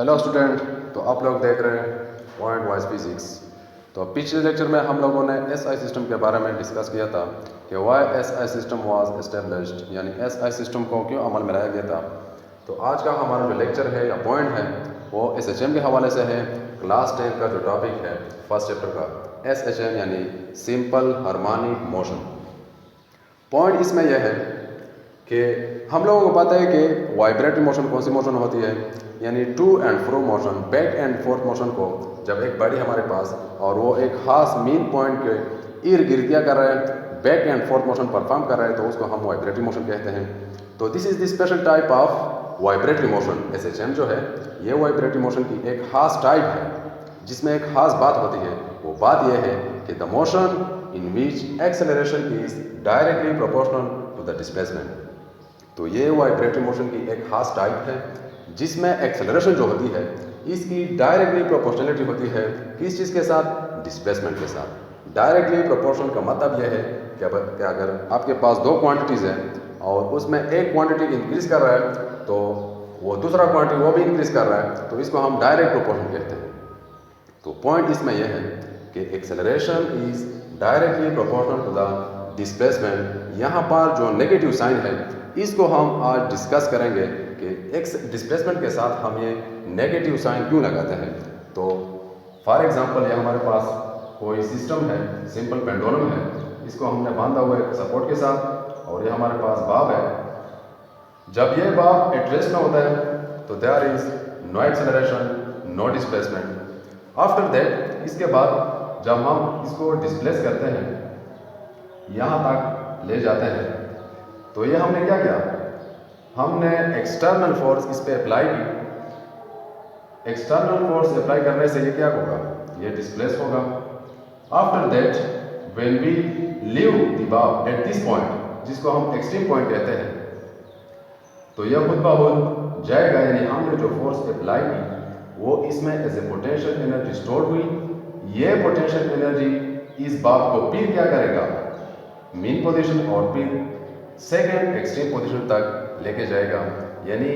Hello student, तो आप लोग देख रहे हैं पॉइंट वाइज फिजिक्स। तो पिछले लेक्चर में हम लोगों ने एसआई सिस्टम के बारे में डिस्कस किया था कि why SI system was established, यानी एसआई सिस्टम को क्यों अमल में लाया गया था। तो आज का हमारा जो लेक्चर है या पॉइंट है वो एसएचएम के हवाले से है। क्लास 10 का जो टॉपिक है फर्स्ट चैप्टर का एसएचएम यानी सिंपल हार्मोनिक मोशन। पॉइंट इसमें यह है कि हम लोगों को पता है कि वाइब्रेटरी मोशन कौन सी मोशन होती है, यानी to and fro motion, back and forth motion को जब एक बॉडी हमारे पास और वो एक खास मेन पॉइंट के इर्द गिर्द क्या कर रहा है, back and forth motion perform कर रहा है, तो उसको हम वाइब्रेटरी मोशन कहते हैं। तो this is the special type of vibratory motion. SHM जो है ये वाइब्रेटरी मोशन की एक खास टाइप है जिसमें एक खास बात होती है। वो बात यह है कि the motion in which acceleration is directly proportional to the displacement. तो ये वाइब्रेटरी मोशन की एक खास टाइप है जिसमें एक्सेलरेशन जो होती है इसकी डायरेक्टली प्रोपोर्शनलिटी होती है किस चीज़ के साथ, डिस्प्लेसमेंट के साथ। डायरेक्टली प्रोपोर्शनल का मतलब यह है कि अगर आपके पास दो क्वांटिटीज़ हैं और उसमें एक क्वांटिटी इंक्रीज कर रहा है तो वो दूसरा क्वांटिटी वो भी इंक्रीज कर रहा है, तो इसको हम डायरेक्ट प्रोपोर्शन कहते हैं। तो पॉइंट इसमें यह है कि acceleration is directly proportional to the displacement. यहाँ पर जो नेगेटिव साइन है इसको हम आज डिस्कस करेंगे कि एक्स डिस्प्लेसमेंट के साथ हम ये नेगेटिव साइन क्यों लगाते हैं। तो फॉर एग्जांपल ये हमारे पास कोई सिस्टम है, सिंपल पेंडुलम है, इसको हमने बांधा हुआ है सपोर्ट के साथ और ये हमारे पास बाब है। जब ये बाब एट रेस्ट में होता है तो there is no acceleration, no displacement. After that इसके बाद जब हम इसको डिस्प्लेस करते हैं, यहाँ तक ले जाते हैं, तो ये हमने क्या किया, हमने एक्सटर्नल फोर्स इस पे अप्लाई की। एक्सटर्नल फोर्स अप्लाई करने से ये क्या होगा, ये डिस्प्लेस होगा। After that when we leave the bob at this point, जिसको हम एक्सट्रीम पॉइंट कहते हैं, तो यह खुद ब खुद जाएगा, यानी हमने जो फोर्स अप्लाई की वो इसमें as a potential energy store हुई। ये पोटेंशियल एनर्जी इस बाब को फिर क्या करेगा, मीन पोजीशन और फिर सेकेंड एक्सट्रीम पोजीशन तक लेके जाएगा, यानी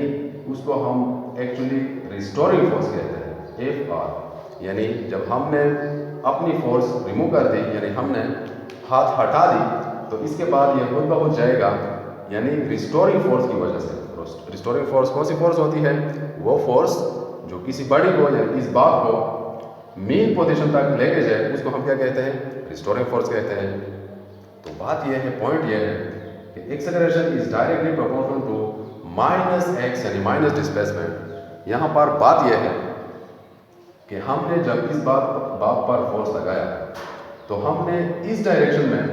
उसको हम एक्चुअली रिस्टोरिंग फोर्स कहते हैं, एफ आर। यानी जब हमने अपनी फोर्स रिमूव कर दी, यानी हमने हाथ हटा दी, तो इसके बाद ये खुद ब खुद जाएगा, यानी रिस्टोरिंग फोर्स की वजह से। रिस्टोरिंग फोर्स कौन सी फोर्स होती है, वो फोर्स जो किसी बॉडी को यानी इस बाब को मेन पोजीशन तक लेके जाए, उसको हम क्या कहते हैं, रिस्टोरिंग फोर्स कहते हैं। तो बात यह है, पॉइंट यह है कि acceleration is directly proportional to minus X यानी माइनस डिस्प्लेसमेंट। यहाँ पर बात यह है कि हमने जब इस बाब पर फोर्स लगाया तो हमने इस डायरेक्शन में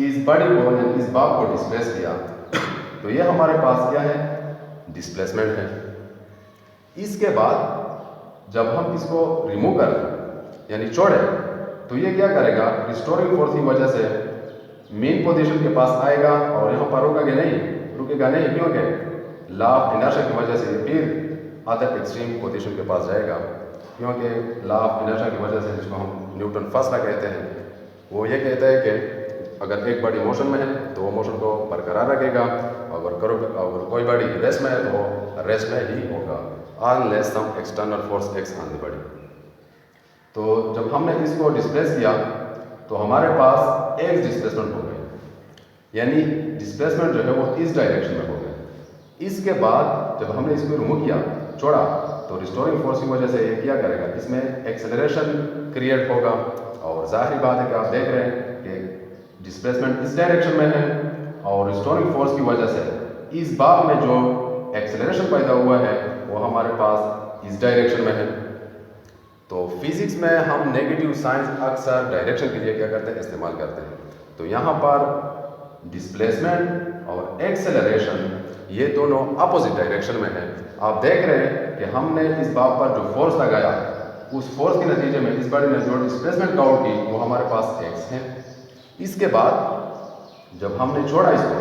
इस बॉडी को यानी इस बाब को डिस्प्लेस किया, तो ये हमारे पास क्या है, डिस्प्लेसमेंट है। इसके बाद जब हम इसको रिमूव करें यानी छोड़े, तो ये क्या करेगा, रिस्टोरिंग फोर्स की वजह से मेन पोजीशन के पास आएगा और यहाँ पर रुकेगा नहीं, क्योंकि लॉ ऑफ इनर्शिया की वजह से ये फिर अदर एक्सट्रीम पोजीशन के पास जाएगा। क्योंकि लॉ ऑफ इनर्शिया की वजह से, जिसको हम न्यूटन फर्स्ट लॉ कहते हैं, वो ये कहता है कि अगर एक बॉडी मोशन में है तो वो मोशन को बरकरार रखेगा, अगर कोई बॉडी रेस्ट में है तो वो रेस्ट में ही होगा, unless some external force acts on the body. तो जब हमने इसको डिस्प्लेस किया तो हमारे पास एक्स डिस्प्लेसमेंट हो गया, यानी डिस्प्लेसमेंट जो है वो इस डायरेक्शन में हो गया। इसके बाद जब हमने इसको रिमूव किया, छोड़ा, तो रिस्टोरिंग फोर्स की वजह से ये क्या करेगा, इसमें एक्सेलरेशन क्रिएट होगा। और जाहिर बात है कि आप देख रहे हैं कि डिस्प्लेसमेंट इस डायरेक्शन में है और रिस्टोरिंग फोर्स की वजह से इस बाब में जो एक्सेलरेशन पैदा हुआ है वो हमारे पास इस डायरेक्शन में है। तो फिजिक्स में हम नेगेटिव साइंस अक्सर डायरेक्शन के लिए क्या करते हैं, इस्तेमाल करते हैं। तो यहाँ पर डिस्प्लेसमेंट और एक्सेलरेशन ये दोनों अपोजिट डायरेक्शन में है। आप देख रहे हैं कि हमने इस बाब पर जो फोर्स लगाया, उस फोर्स के नतीजे में इस बॉडी ने जो डिस्प्लेसमेंट काउंट की वो हमारे पास एक्स है। इसके बाद जब हमने छोड़ा इसको,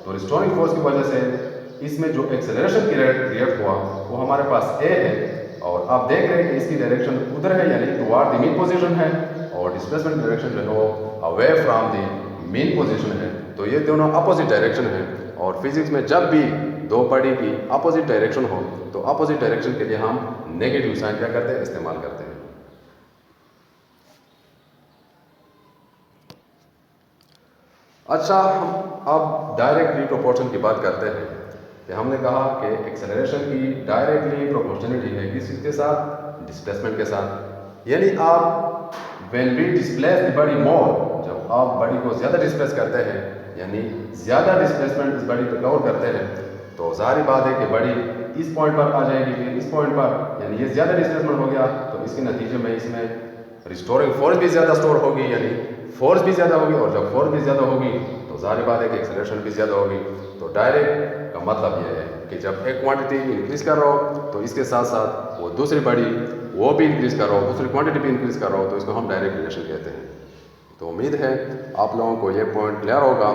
तो रिस्टोरिंग फोर्स की वजह से इसमें जो एक्सेलरेशन क्रिएट हुआ वो हमारे पास ए है, और आप देख रहे हैं कि इसकी डायरेक्शन उधर है, यानी टुवर्ड द मीन पोजीशन है, और डिस्प्लेसमेंट डायरेक्शन जो है वो away from the mean position है। तो ये दोनों अपोजिट डायरेक्शन है। और फिजिक्स में जब भी दो बॉडी की अपोजिट डायरेक्शन हो तो अपोजिट डायरेक्शन के लिए हम नेगेटिव साइन क्या करते हैं, इस्तेमाल करते हैं। अच्छा, हम अब डायरेक्टली प्रोपोर्शन की बात करते हैं कि हमने कहा कि एक्सेलरेशन की डायरेक्टली प्रोपोर्शनलिटी है किसके साथ, डिस्प्लेसमेंट के साथ। यानी आप when we displace the body more, जब आप बॉडी को ज़्यादा डिस्प्लेस करते हैं यानी ज़्यादा डिस्प्लेसमेंट इस बॉडी पर कवर करते हैं तो ज़ाहिर बात है कि बॉडी इस पॉइंट पर आ जाएगी, फिर इस पॉइंट पर, यानी ये ज़्यादा डिस्प्लेसमेंट हो गया तो इसके नतीजे में इसमें रिस्टोरिंग फोर्स भी ज़्यादा स्टोर होगी, यानी फोर्स भी ज़्यादा होगी, और जब फोर्स भी ज़्यादा होगी तो ज़ाहिर बात है कि एक्सेलरेशन भी ज़्यादा होगी। तो डायरेक्ट का मतलब ये है कि जब एक क्वांटिटी इंक्रीज़ कर रहा हो तो इसके साथ साथ वो दूसरी बॉडी वो भी इंक्रीज़ कर रहा हो, दूसरी क्वांटिटी भी इंक्रीज़ कर रहा हो, तो इसको हम डायरेक्ट रिलेशन कहते हैं। तो उम्मीद है आप लोगों को ये पॉइंट क्लियर होगा।